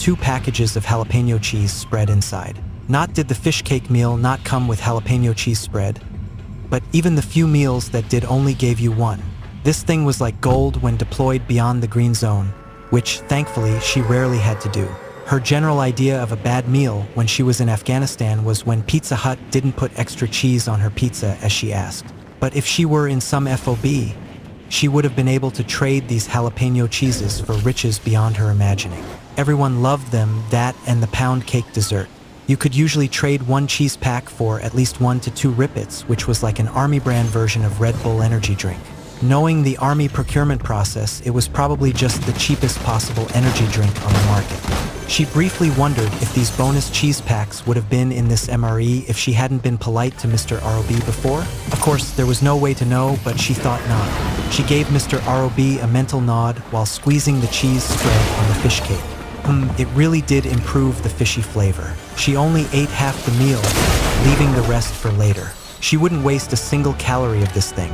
2 packages of jalapeno cheese spread inside. Not did the fish cake meal not come with jalapeno cheese spread, but even the few meals that did only gave you 1. This thing was like gold when deployed beyond the green zone, which, thankfully, she rarely had to do. Her general idea of a bad meal when she was in Afghanistan was when Pizza Hut didn't put extra cheese on her pizza as she asked. But if she were in some FOB, she would have been able to trade these jalapeno cheeses for riches beyond her imagining. Everyone loved them, that and the pound cake dessert. You could usually trade 1 cheese pack for at least 1 to 2 Rippets, which was like an Army brand version of Red Bull energy drink. Knowing the Army procurement process, it was probably just the cheapest possible energy drink on the market. She briefly wondered if these bonus cheese packs would have been in this MRE if she hadn't been polite to Mr. ROB before. Of course, there was no way to know, but she thought not. She gave Mr. ROB a mental nod while squeezing the cheese spread on the fish cake. It really did improve the fishy flavor. She only ate half the meal, leaving the rest for later. She wouldn't waste a single calorie of this thing.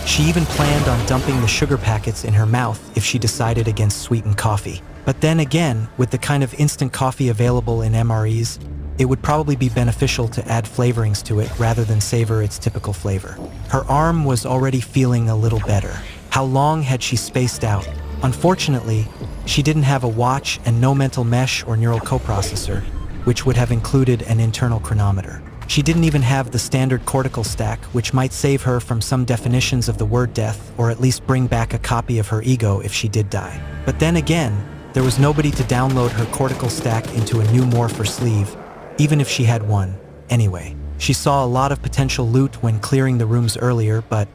She even planned on dumping the sugar packets in her mouth if she decided against sweetened coffee. But then again, with the kind of instant coffee available in MREs, it would probably be beneficial to add flavorings to it rather than savor its typical flavor. Her arm was already feeling a little better. How long had she spaced out? Unfortunately, she didn't have a watch and no mental mesh or neural coprocessor, which would have included an internal chronometer. She didn't even have the standard cortical stack, which might save her from some definitions of the word death, or at least bring back a copy of her ego if she did die. But then again, there was nobody to download her cortical stack into a new morpher sleeve, even if she had one. Anyway, she saw a lot of potential loot when clearing the rooms earlier, but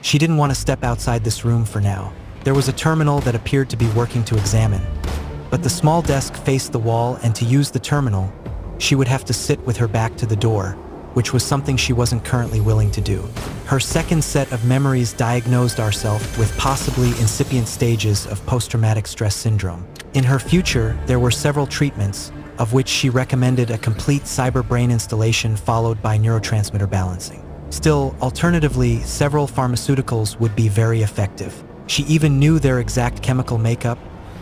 she didn't want to step outside this room for now. There was a terminal that appeared to be working to examine, but the small desk faced the wall, and to use the terminal, she would have to sit with her back to the door, which was something she wasn't currently willing to do. Her second set of memories diagnosed herself with possibly incipient stages of post-traumatic stress syndrome. In her future, there were several treatments, of which she recommended a complete cyber brain installation followed by neurotransmitter balancing. Still, alternatively, several pharmaceuticals would be very effective. She even knew their exact chemical makeup,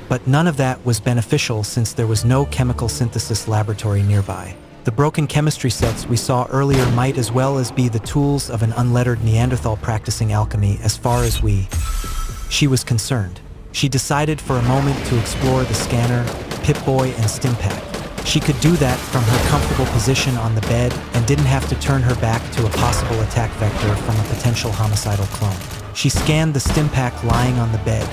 but none of that was beneficial since there was no chemical synthesis laboratory nearby. The broken chemistry sets we saw earlier might as well as be the tools of an unlettered Neanderthal practicing alchemy as far as she was concerned. She decided for a moment to explore the scanner, Pip-Boy, and Stimpack. She could do that from her comfortable position on the bed and didn't have to turn her back to a possible attack vector from a potential homicidal clone. She scanned the Stimpack lying on the bed,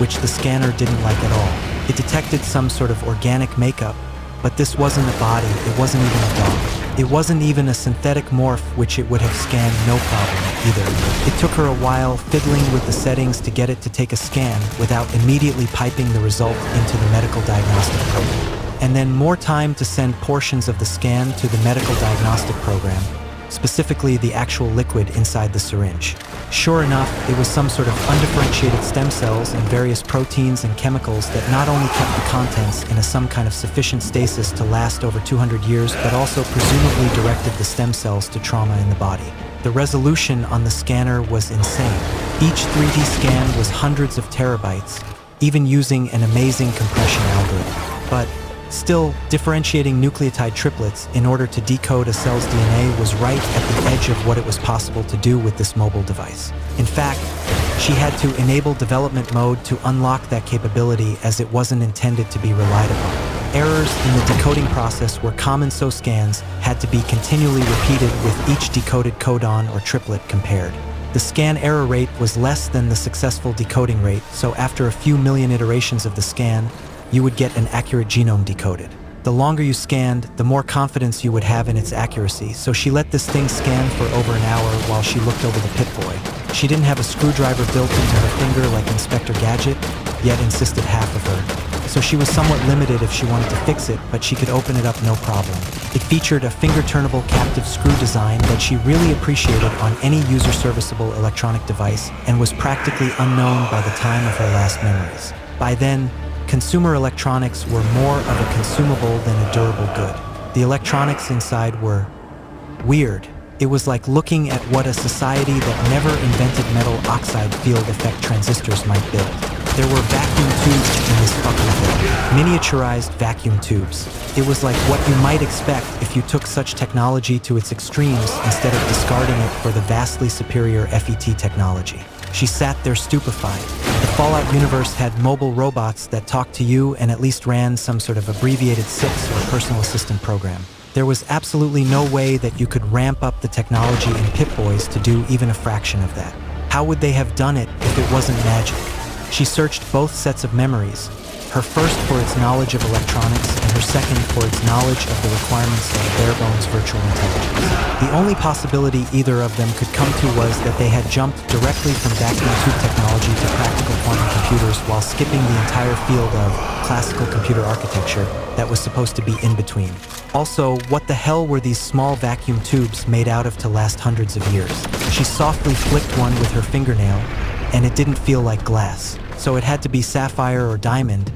which the scanner didn't like at all. It detected some sort of organic makeup, but this wasn't a body, it wasn't even a dog. It wasn't even a synthetic morph, which it would have scanned no problem either. It took her a while fiddling with the settings to get it to take a scan without immediately piping the result into the medical diagnostic program. And then more time to send portions of the scan to the medical diagnostic program, specifically the actual liquid inside the syringe. Sure enough, it was some sort of undifferentiated stem cells and various proteins and chemicals that not only kept the contents in some kind of sufficient stasis to last over 200 years, but also presumably directed the stem cells to trauma in the body. The resolution on the scanner was insane. Each 3D scan was hundreds of terabytes, even using an amazing compression algorithm. But still, differentiating nucleotide triplets in order to decode a cell's DNA was right at the edge of what it was possible to do with this mobile device. In fact, she had to enable development mode to unlock that capability as it wasn't intended to be relied upon. Errors in the decoding process were common, so scans had to be continually repeated with each decoded codon or triplet compared. The scan error rate was less than the successful decoding rate, so after a few million iterations of the scan, you would get an accurate genome decoded. The longer you scanned, the more confidence you would have in its accuracy, so she let this thing scan for over an hour while she looked over the Pip-Boy. She didn't have a screwdriver built into her finger like Inspector Gadget, yet insisted half of her. So she was somewhat limited if she wanted to fix it, but she could open it up no problem. It featured a finger-turnable captive screw design that she really appreciated on any user-serviceable electronic device and was practically unknown by the time of her last memories. By then, consumer electronics were more of a consumable than a durable good. The electronics inside were weird. It was like looking at what a society that never invented metal oxide field effect transistors might build. There were vacuum tubes in this fucking thing. Miniaturized vacuum tubes. It was like what you might expect if you took such technology to its extremes instead of discarding it for the vastly superior FET technology. She sat there stupefied. The Fallout universe had mobile robots that talked to you and at least ran some sort of abbreviated SIPS or personal assistant program. There was absolutely no way that you could ramp up the technology in Pip-Boys to do even a fraction of that. How would they have done it if it wasn't magic? She searched both sets of memories, her first for its knowledge of electronics and her second for its knowledge of the requirements of bare-bones virtual intelligence. The only possibility either of them could come to was that they had jumped directly from vacuum tube technology to practical quantum computers while skipping the entire field of classical computer architecture that was supposed to be in between. Also, what the hell were these small vacuum tubes made out of to last hundreds of years? She softly flicked one with her fingernail, and it didn't feel like glass. So it had to be sapphire or diamond,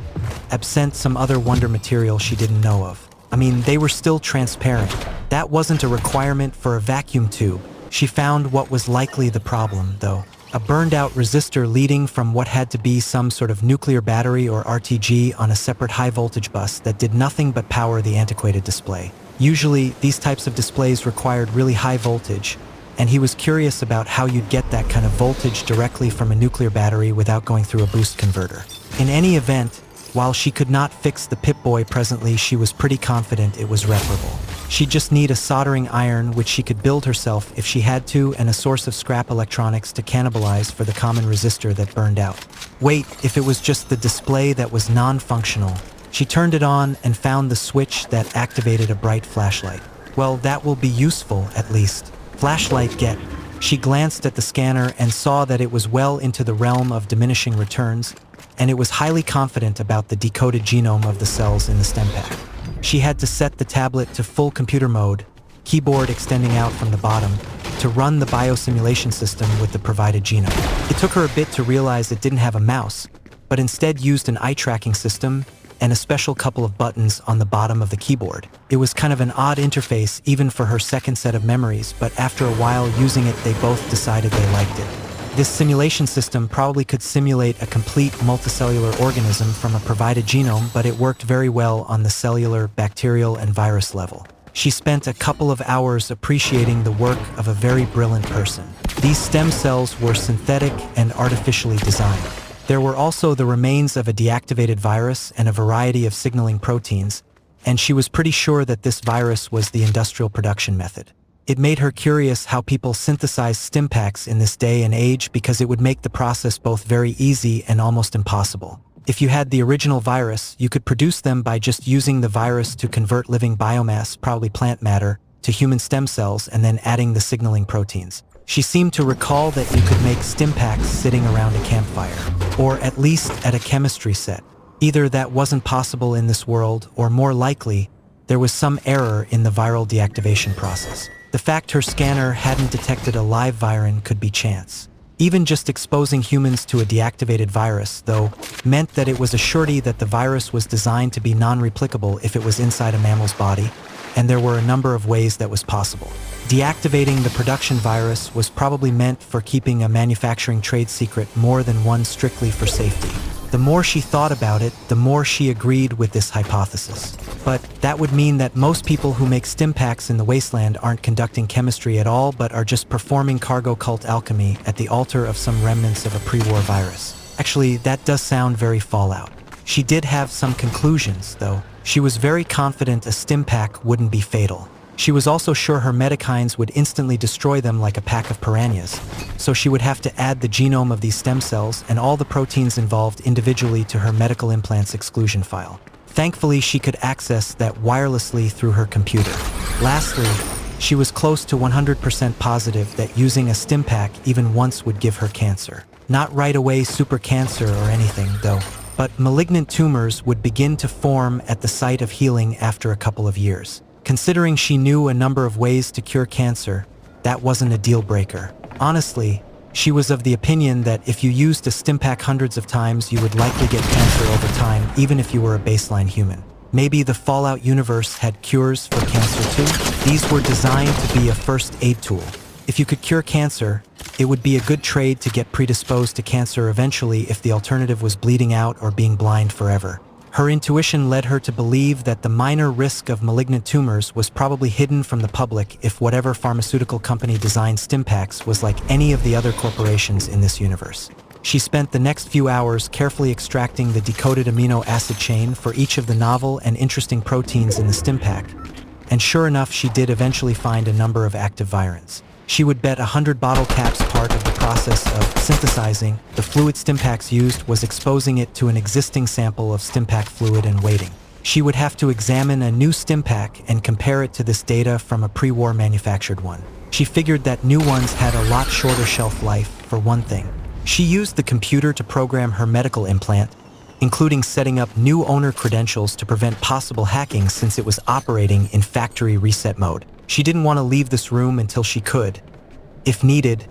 absent some other wonder material she didn't know of. I mean, they were still transparent. That wasn't a requirement for a vacuum tube. She found what was likely the problem, though. A burned-out resistor leading from what had to be some sort of nuclear battery or RTG on a separate high-voltage bus that did nothing but power the antiquated display. Usually, these types of displays required really high voltage, and he was curious about how you'd get that kind of voltage directly from a nuclear battery without going through a boost converter. In any event, while she could not fix the Pip-Boy presently, she was pretty confident it was reparable. She'd just need a soldering iron which she could build herself if she had to, and a source of scrap electronics to cannibalize for the common resistor that burned out. Wait, if it was just the display that was non-functional. She turned it on and found the switch that activated a bright flashlight. Well, that will be useful, at least. Flashlight get. She glanced at the scanner and saw that it was well into the realm of diminishing returns, and it was highly confident about the decoded genome of the cells in the stem pack. She had to set the tablet to full computer mode, keyboard extending out from the bottom, to run the biosimulation system with the provided genome. It took her a bit to realize it didn't have a mouse, but instead used an eye-tracking system and a special couple of buttons on the bottom of the keyboard. It was kind of an odd interface even for her second set of memories, but after a while using it, they both decided they liked it. This simulation system probably could simulate a complete multicellular organism from a provided genome, but it worked very well on the cellular, bacterial, and virus level. She spent a couple of hours appreciating the work of a very brilliant person. These stem cells were synthetic and artificially designed. There were also the remains of a deactivated virus and a variety of signaling proteins, and she was pretty sure that this virus was the industrial production method. It made her curious how people synthesize stim packs in this day and age, because it would make the process both very easy and almost impossible. If you had the original virus, you could produce them by just using the virus to convert living biomass, probably plant matter, to human stem cells and then adding the signaling proteins. She seemed to recall that you could make stim packs sitting around a campfire, or at least at a chemistry set. Either that wasn't possible in this world, or more likely, there was some error in the viral deactivation process. The fact her scanner hadn't detected a live virin could be chance. Even just exposing humans to a deactivated virus, though, meant that it was a surety that the virus was designed to be non-replicable if it was inside a mammal's body, and there were a number of ways that was possible. Deactivating the production virus was probably meant for keeping a manufacturing trade secret more than one strictly for safety. The more she thought about it, the more she agreed with this hypothesis. But that would mean that most people who make stim packs in the wasteland aren't conducting chemistry at all, but are just performing cargo cult alchemy at the altar of some remnants of a pre-war virus. Actually, that does sound very Fallout. She did have some conclusions, though. She was very confident a stim pack wouldn't be fatal. She was also sure her medikines would instantly destroy them like a pack of piranhas, so she would have to add the genome of these stem cells and all the proteins involved individually to her medical implants exclusion file. Thankfully, she could access that wirelessly through her computer. Lastly, she was close to 100% positive that using a stim pack even once would give her cancer. Not right away super cancer or anything, though, but malignant tumors would begin to form at the site of healing after a couple of years. Considering she knew a number of ways to cure cancer, that wasn't a deal breaker. Honestly, she was of the opinion that if you used a stim pack hundreds of times, you would likely get cancer over time, even if you were a baseline human. Maybe the Fallout universe had cures for cancer too? These were designed to be a first aid tool. If you could cure cancer, it would be a good trade to get predisposed to cancer eventually if the alternative was bleeding out or being blind forever. Her intuition led her to believe that the minor risk of malignant tumors was probably hidden from the public if whatever pharmaceutical company designed Stimpaks was like any of the other corporations in this universe. She spent the next few hours carefully extracting the decoded amino acid chain for each of the novel and interesting proteins in the Stimpak, and sure enough, she did eventually find a number of active virins. She would bet 100 bottle caps part of the process of synthesizing the fluid Stimpaks used was exposing it to an existing sample of Stimpak fluid and waiting. She would have to examine a new Stimpak and compare it to this data from a pre-war manufactured one. She figured that new ones had a lot shorter shelf life, for one thing. She used the computer to program her medical implant, including setting up new owner credentials to prevent possible hacking since it was operating in factory reset mode. She didn't want to leave this room until she could, if needed,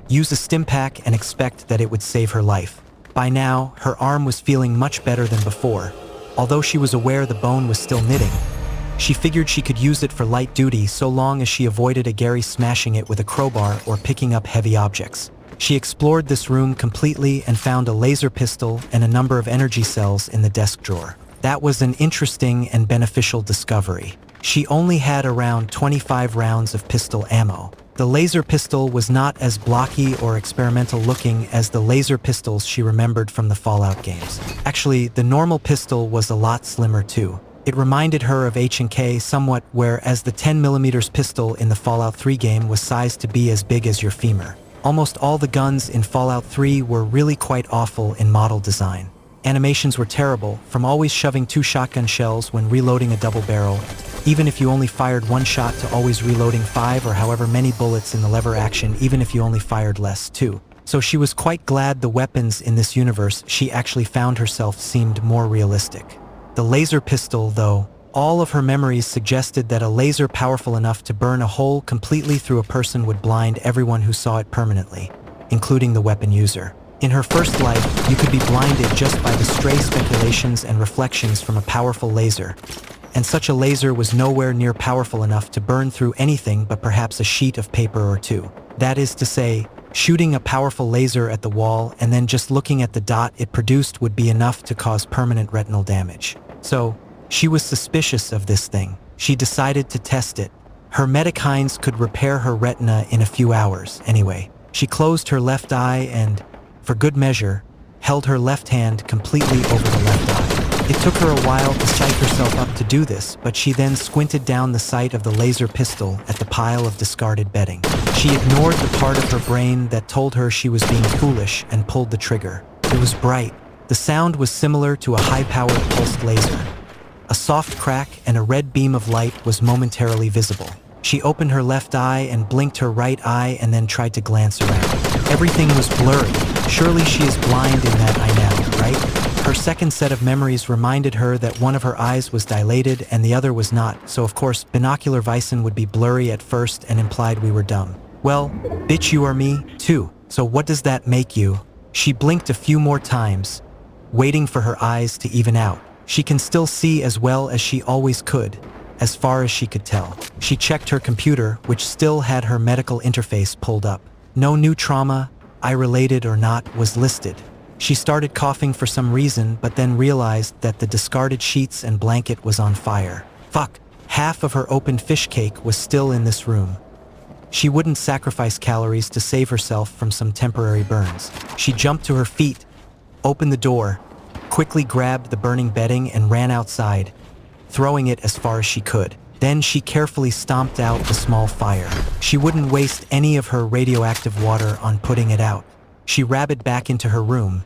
use a Stimpak and expect that it would save her life. By now, her arm was feeling much better than before. Although she was aware the bone was still knitting, she figured she could use it for light duty so long as she avoided a Gary smashing it with a crowbar or picking up heavy objects. She explored this room completely and found a laser pistol and a number of energy cells in the desk drawer. That was an interesting and beneficial discovery. She only had around 25 rounds of pistol ammo. The laser pistol was not as blocky or experimental looking as the laser pistols she remembered from the Fallout games. Actually, the normal pistol was a lot slimmer too. It reminded her of H&K somewhat, whereas the 10mm pistol in the Fallout 3 game was sized to be as big as your femur. Almost all the guns in Fallout 3 were really quite awful in model design. Animations were terrible, from always shoving 2 shotgun shells when reloading a double barrel, even if you only fired 1 shot, to always reloading 5 or however many bullets in the lever action even if you only fired less too. So she was quite glad the weapons in this universe she actually found herself seemed more realistic. The laser pistol, though, all of her memories suggested that a laser powerful enough to burn a hole completely through a person would blind everyone who saw it permanently, including the weapon user. In her first life, you could be blinded just by the stray speculations and reflections from a powerful laser, and such a laser was nowhere near powerful enough to burn through anything but perhaps a sheet of paper or two. That is to say, shooting a powerful laser at the wall and then just looking at the dot it produced would be enough to cause permanent retinal damage. So, she was suspicious of this thing. She decided to test it. Her Medicines could repair her retina in a few hours, anyway. She closed her left eye and, for good measure, held her left hand completely over the left eye. It took her a while to psych herself up to do this, but she then squinted down the sight of the laser pistol at the pile of discarded bedding. She ignored the part of her brain that told her she was being foolish and pulled the trigger. It was bright. The sound was similar to a high-powered pulsed laser. A soft crack and a red beam of light was momentarily visible. She opened her left eye and blinked her right eye and then tried to glance around. Everything was blurry. Surely she is blind in that eye now, right? Her second set of memories reminded her that one of her eyes was dilated and the other was not, so of course binocular vision would be blurry at first and implied we were dumb. Well, bitch, you are me, too. So what does that make you? She blinked a few more times, waiting for her eyes to even out. She can still see as well as she always could, as far as she could tell. She checked her computer, which still had her medical interface pulled up. No new trauma, eye-related or not, was listed. She started coughing for some reason, but then realized that the discarded sheets and blanket was on fire. Fuck, half of her opened fish cake was still in this room. She wouldn't sacrifice calories to save herself from some temporary burns. She jumped to her feet, opened the door, quickly grabbed the burning bedding and ran outside, throwing it as far as she could. Then she carefully stomped out the small fire. She wouldn't waste any of her radioactive water on putting it out. She rabbited back into her room,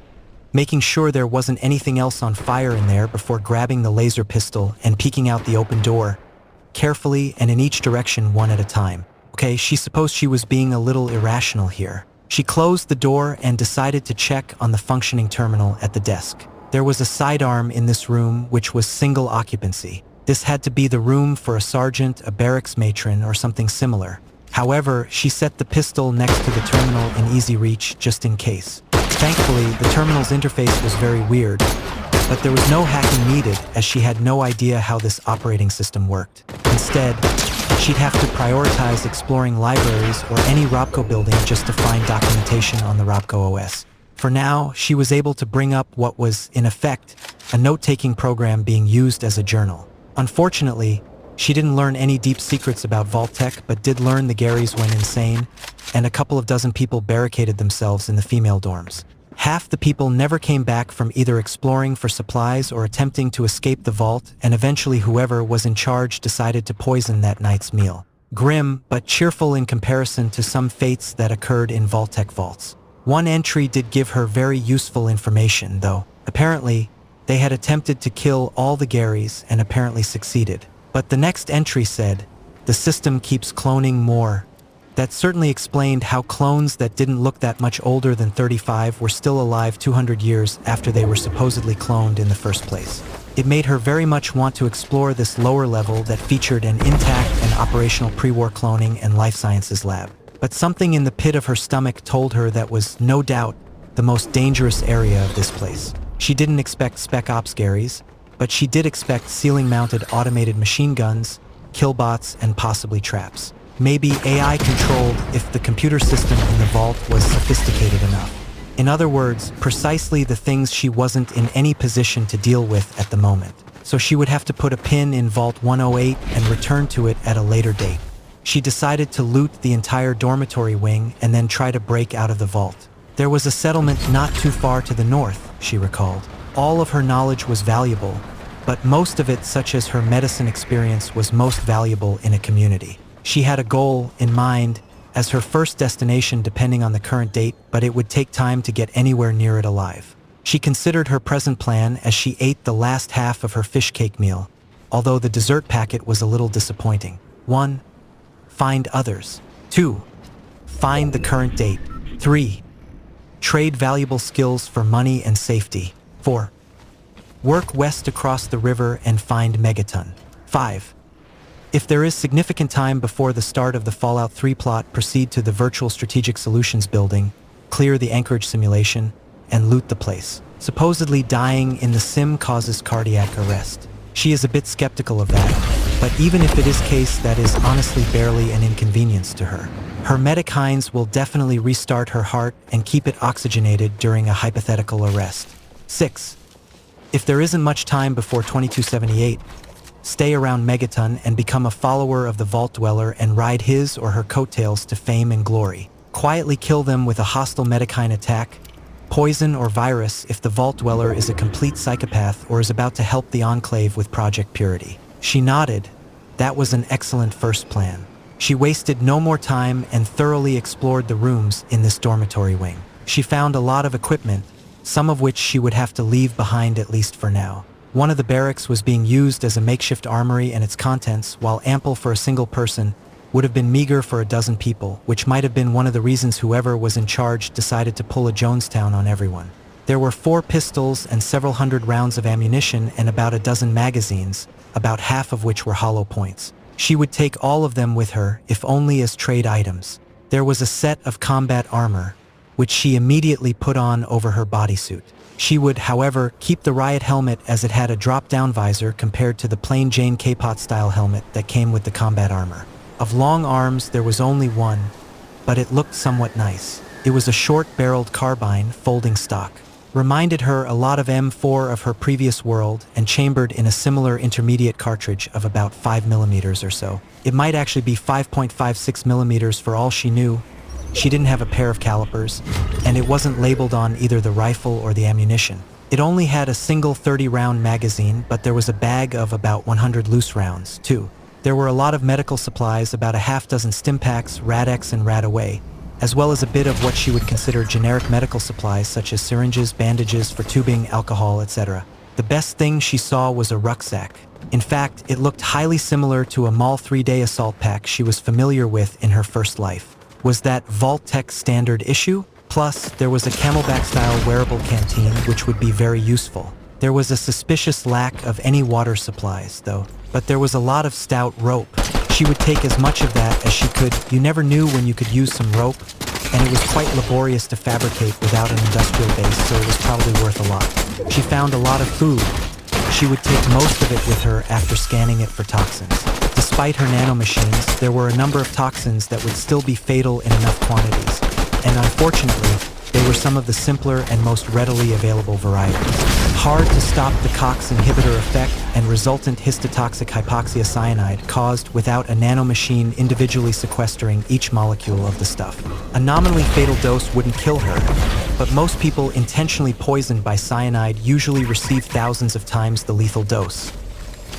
making sure there wasn't anything else on fire in there before grabbing the laser pistol and peeking out the open door, carefully and in each direction one at a time. Okay, she supposed she was being a little irrational here. She closed the door and decided to check on the functioning terminal at the desk. There was a sidearm in this room which was single occupancy. This had to be the room for a sergeant, a barracks matron, or something similar. However, she set the pistol next to the terminal in easy reach just in case. Thankfully, the terminal's interface was very weird. But there was no hacking needed, as she had no idea how this operating system worked. Instead, she'd have to prioritize exploring libraries or any Robco building just to find documentation on the Robco OS. For now, she was able to bring up what was, in effect, a note-taking program being used as a journal. Unfortunately, she didn't learn any deep secrets about Vault-Tec, but did learn the Garys went insane, and a couple of dozen people barricaded themselves in the female dorms. Half the people never came back from either exploring for supplies or attempting to escape the vault, and eventually whoever was in charge decided to poison that night's meal. Grim, but cheerful in comparison to some fates that occurred in Vault-Tec vaults. One entry did give her very useful information, though. Apparently, they had attempted to kill all the Garys and apparently succeeded. But the next entry said, "The system keeps cloning more." That certainly explained how clones that didn't look that much older than 35 were still alive 200 years after they were supposedly cloned in the first place. It made her very much want to explore this lower level that featured an intact and operational pre-war cloning and life sciences lab. But something in the pit of her stomach told her that was, no doubt, the most dangerous area of this place. She didn't expect Spec Ops Garys, but she did expect ceiling-mounted automated machine guns, killbots, and possibly traps. Maybe AI controlled if the computer system in the vault was sophisticated enough. In other words, precisely the things she wasn't in any position to deal with at the moment. So she would have to put a pin in Vault 108 and return to it at a later date. She decided to loot the entire dormitory wing and then try to break out of the vault. There was a settlement not too far to the north, she recalled. All of her knowledge was valuable, but most of it, such as her medicine experience, was most valuable in a community. She had a goal in mind as her first destination depending on the current date, but it would take time to get anywhere near it alive. She considered her present plan as she ate the last half of her fish cake meal, although the dessert packet was a little disappointing. 1. Find others. 2. Find the current date. 3. Trade valuable skills for money and safety. 4. Work west across the river and find Megaton. 5. If there is significant time before the start of the Fallout 3 plot, proceed to the Virtual Strategic Solutions building, clear the Anchorage simulation, and loot the place. Supposedly dying in the sim causes cardiac arrest. She is a bit skeptical of that, but even if it is case, that is honestly barely an inconvenience to her. Her medic Heinz will definitely restart her heart and keep it oxygenated during a hypothetical arrest. 6. If there isn't much time before 2278, stay around Megaton and become a follower of the Vault Dweller and ride his or her coattails to fame and glory. Quietly kill them with a hostile Medikine attack, poison or virus if the Vault Dweller is a complete psychopath or is about to help the Enclave with Project Purity. She nodded. That was an excellent first plan. She wasted no more time and thoroughly explored the rooms in this dormitory wing. She found a lot of equipment, some of which she would have to leave behind at least for now. One of the barracks was being used as a makeshift armory, and its contents, while ample for a single person, would have been meager for a dozen people, which might have been one of the reasons whoever was in charge decided to pull a Jonestown on everyone. There were 4 pistols and several hundred rounds of ammunition and about a dozen magazines, about half of which were hollow points. She would take all of them with her, if only as trade items. There was a set of combat armor, which she immediately put on over her bodysuit. She would, however, keep the riot helmet as it had a drop-down visor compared to the plain Jane K-Pot-style helmet that came with the combat armor. Of long arms, there was only one, but it looked somewhat nice. It was a short-barreled carbine, folding stock. Reminded her a lot of M4 of her previous world and chambered in a similar intermediate cartridge of about 5mm or so. It might actually be 5.56mm for all she knew. She didn't have a pair of calipers, and it wasn't labeled on either the rifle or the ammunition. It only had a single 30-round magazine, but there was a bag of about 100 loose rounds, too. There were a lot of medical supplies, about a half dozen Stimpaks, Rad-X, and Rad-Away, as well as a bit of what she would consider generic medical supplies such as syringes, bandages for tubing, alcohol, etc. The best thing she saw was a rucksack. In fact, it looked highly similar to a Mall 3-day assault pack she was familiar with in her first life. Was that Vault-Tec standard issue? Plus, there was a Camelback-style wearable canteen which would be very useful. There was a suspicious lack of any water supplies, though, but there was a lot of stout rope. She would take as much of that as she could. You never knew when you could use some rope, and it was quite laborious to fabricate without an industrial base, so it was probably worth a lot. She found a lot of food. She would take most of it with her after scanning it for toxins. Despite her nanomachines, there were a number of toxins that would still be fatal in enough quantities, and unfortunately, they were some of the simpler and most readily available varieties. Hard to stop the COX inhibitor effect and resultant histotoxic hypoxia cyanide caused without a nanomachine individually sequestering each molecule of the stuff. A nominally fatal dose wouldn't kill her, but most people intentionally poisoned by cyanide usually receive thousands of times the lethal dose.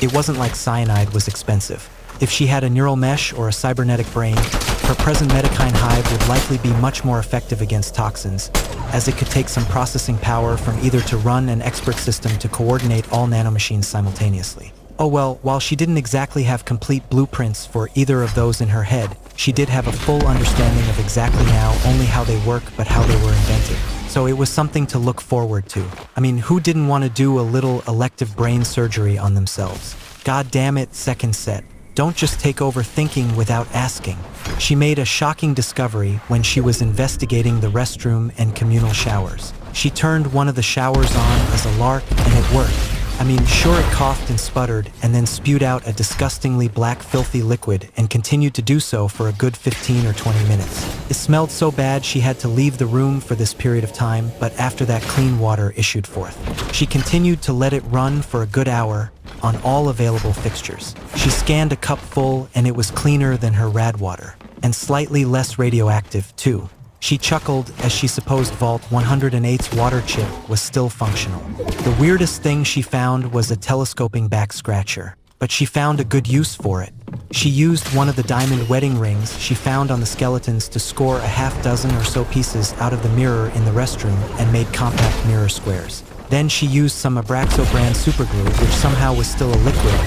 It wasn't like cyanide was expensive. If she had a neural mesh or a cybernetic brain, her present Metokine hive would likely be much more effective against toxins, as it could take some processing power from either to run an expert system to coordinate all nanomachines simultaneously. Oh well, while she didn't exactly have complete blueprints for either of those in her head, she did have a full understanding of exactly now only how they work but how they were invented. So it was something to look forward to. I mean, who didn't want to do a little elective brain surgery on themselves? God damn it, second set. Don't just take over thinking without asking. She made a shocking discovery when she was investigating the restroom and communal showers. She turned one of the showers on as a lark and it worked. I mean, sure, it coughed and sputtered and then spewed out a disgustingly black filthy liquid and continued to do so for a good 15 or 20 minutes. It smelled so bad she had to leave the room for this period of time, but after that clean water issued forth. She continued to let it run for a good hour on all available fixtures. She scanned a cup full and it was cleaner than her rad water, and slightly less radioactive too. She chuckled as she supposed Vault 108's water chip was still functional. The weirdest thing she found was a telescoping back scratcher, but she found a good use for it. She used one of the diamond wedding rings she found on the skeletons to score a half dozen or so pieces out of the mirror in the restroom and made compact mirror squares. Then she used some Abraxo brand superglue, which somehow was still a liquid,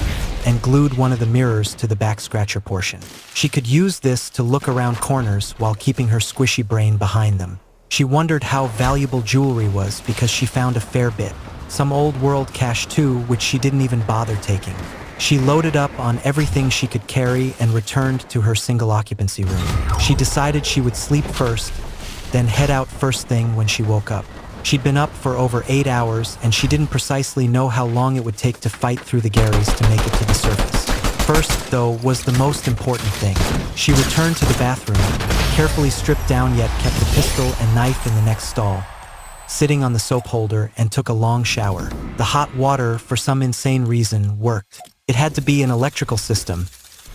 and glued one of the mirrors to the back scratcher portion. She could use this to look around corners while keeping her squishy brain behind them. She wondered how valuable jewelry was because she found a fair bit. Some old world cash too, which she didn't even bother taking. She loaded up on everything she could carry and returned to her single occupancy room. She decided she would sleep first, then head out first thing when she woke up. She'd been up for over 8 hours, and she didn't precisely know how long it would take to fight through the Garys to make it to the surface. First, though, was the most important thing. She returned to the bathroom, carefully stripped down yet kept the pistol and knife in the next stall, sitting on the soap holder, and took a long shower. The hot water, for some insane reason, worked. It had to be an electrical system,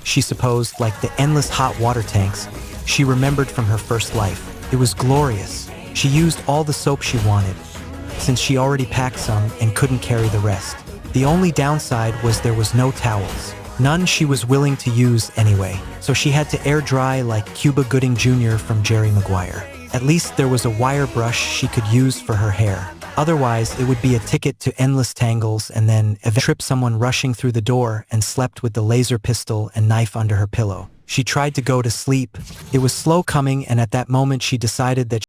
she supposed, like the endless hot water tanks she remembered from her first life. It was glorious. She used all the soap she wanted, since she already packed some and couldn't carry the rest. The only downside was there was no towels. None she was willing to use anyway, so she had to air dry like Cuba Gooding Jr. from Jerry Maguire. At least there was a wire brush she could use for her hair. Otherwise, it would be a ticket to endless tangles and then trip someone rushing through the door and slept with the laser pistol and knife under her pillow. She tried to go to sleep. It was slow coming, and at that moment she decided that